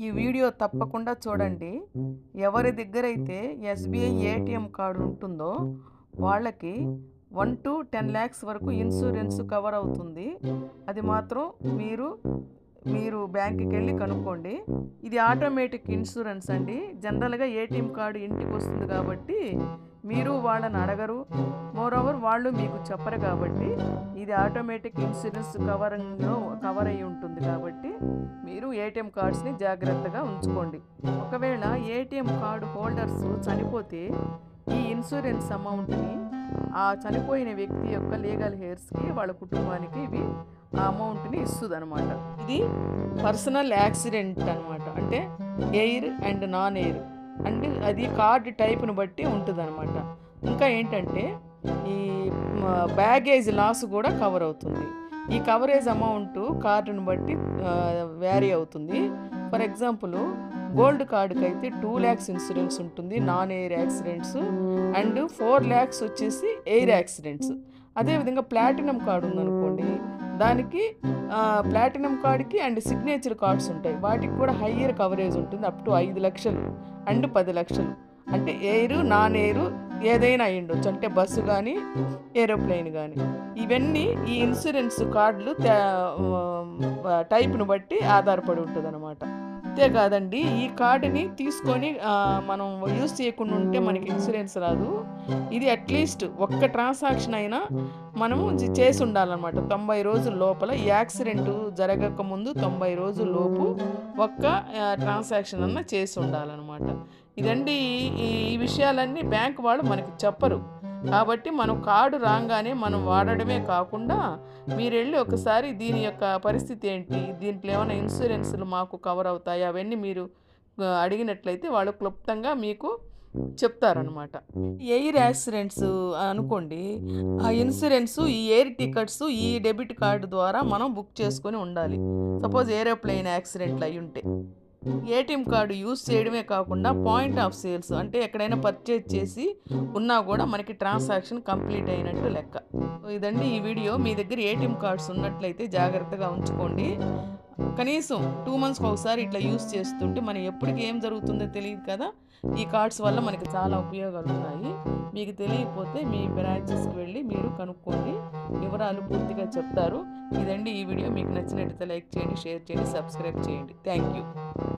ఈ వీడియో తప్పకుండా చూడండి. ఎవరి దగ్గరైతే ఎస్‌బీఐ ఏటీఎం కార్డ్ ఉంటుందో వాళ్ళకి 1-10 లాక్స్ వరకు ఇన్సూరెన్స్ కవర్ అవుతుంది. అది మాత్రం మీరు మీరు బ్యాంక్‌కెళ్ళి కనుక్కోండి. ఇది ఆటోమేటిక్ ఇన్సూరెన్స్ అండి. జనరల్‌గా ఏటీఎం కార్డ్ ఇంటికొస్తుంది కాబట్టి మీరు వాళ్ళని అడగరు. మోరోవర్ వాళ్ళు మీకు చెప్పరు కాబట్టి ఇది ఆటోమేటిక్ ఇన్సూరెన్స్ కవర్ అయ్యి ఉంటుంది కాబట్టి మీరు ఏటీఎం కార్డ్స్‌ని జాగ్రత్తగా ఉంచుకోండి. ఒకవేళ ఏటీఎం కార్డ్ హోల్డర్స్ చనిపోతే ఈ ఇన్సూరెన్స్ అమౌంట్‌ని ఆ చనిపోయిన వ్యక్తి యొక్క లీగల్ హెయిర్స్‌కి వాళ్ళ కుటుంబానికి ఇవి ఆ అమౌంట్‌ని ఇస్తుందన్నమాట. ఇది పర్సనల్ యాక్సిడెంట్ అనమాట. అంటే ఎయిర్ అండ్ నాన్ ఎయిర్ అంటే అది కార్డ్ టైప్‌ని బట్టి ఉంటుందన్నమాట. ఇంకా ఏంటంటే ఈ బ్యాగేజ్ లాస్ కూడా కవర్ అవుతుంది. ఈ కవరేజ్ అమౌంట్ కార్డుని బట్టి వ్యారీ అవుతుంది. ఫర్ ఎగ్జాంపుల్ గోల్డ్ కార్డుకి అయితే 2 lakhs ఇన్సూరెన్స్ ఉంటుంది, non air accidents, and 4 lakhs వచ్చేసి ఎయిర్ యాక్సిడెంట్స్. అదేవిధంగా ప్లాటినం కార్డు ఉందనుకోండి, దానికి ప్లాటినం కార్డుకి అండ్ సిగ్నేచర్ కార్డ్స్ ఉంటాయి, వాటికి కూడా హయ్యర్ కవరేజ్ ఉంటుంది, అప్ టు 5 లక్షలు అండ్ 10 లక్షలు. అంటే ఎయిర్ నాన్ ఎయిర్ ఏదైనా అయి ఉండొచ్చు, అంటే బస్సు కానీ ఏరోప్లేన్ కానీ. ఇవన్నీ ఈ ఇన్సూరెన్స్ కార్డులు టైప్ను బట్టి ఆధారపడి ఉంటుంది అనమాట. అంతేకాదండి, ఈ కార్డుని తీసుకొని మనం యూజ్ చేయకుండా ఉంటే మనకి ఇన్సూరెన్స్ రాదు. ఇది అట్లీస్ట్ ఒక్క ట్రాన్సాక్షన్ అయినా మనము చేసి ఉండాలన్నమాట. 90 రోజుల లోపల ఈ యాక్సిడెంట్ జరగక ముందు 90 రోజుల లోపు ఒక్క ట్రాన్సాక్షన్ అన్నా చేసి ఉండాలన్నమాట. ఇదండి ఈ విషయాలన్నీ బ్యాంక్ వాళ్ళు మనకి చెప్పరు. కాబట్టి మనం కార్డు రాగానే మనం వాడడమే కాకుండా మీరు వెళ్ళి ఒకసారి దీని యొక్క పరిస్థితి ఏంటి, దీంట్లో ఏమైనా ఇన్సూరెన్స్లు మాకు కవర్ అవుతాయి అవన్నీ మీరు అడిగినట్లయితే వాళ్ళు క్లుప్తంగా మీకు చెప్తారనమాట. ఎయిర్ యాక్సిడెంట్స్ అనుకోండి, ఆ ఇన్సూరెన్స్ ఈ ఎయిర్ టికెట్స్ ఈ డెబిట్ కార్డు ద్వారా మనం బుక్ చేసుకొని ఉండాలి. సపోజ్ ఏరోప్లేన్ యాక్సిడెంట్లు అయి ఉంటే ఏటీఎం కార్డు యూజ్ చేయడమే కాకుండా పాయింట్ ఆఫ్ సేల్స్ అంటే ఎక్కడైనా పర్చేజ్ చేసి ఉన్నా కూడా మనకి ట్రాన్సాక్షన్ కంప్లీట్ అయినట్టు లెక్క. ఇదండి ఈ వీడియో. మీ దగ్గర ఏటీఎం కార్డ్స్ ఉన్నట్లయితే జాగ్రత్తగా ఉంచుకోండి. కనీసం 2 monthsకి ఒకసారి ఇట్లా యూజ్ చేస్తుంటే మనం ఎప్పటికి ఏం జరుగుతుందో తెలియదు కదా. ఈ కార్డ్స్ వల్ల మనకి చాలా ఉపయోగాలు ఉన్నాయి. మీకు తెలియకపోతే మీ బ్రాంచెస్కి వెళ్ళి మీరు కనుక్కోండి, వివరాలు పూర్తిగా చెప్తారు. ఇదండి ఈ వీడియో. మీకు నచ్చినట్లయితే లైక్ చేయండి, షేర్ చేయండి, సబ్స్క్రైబ్ చేయండి. Thank you.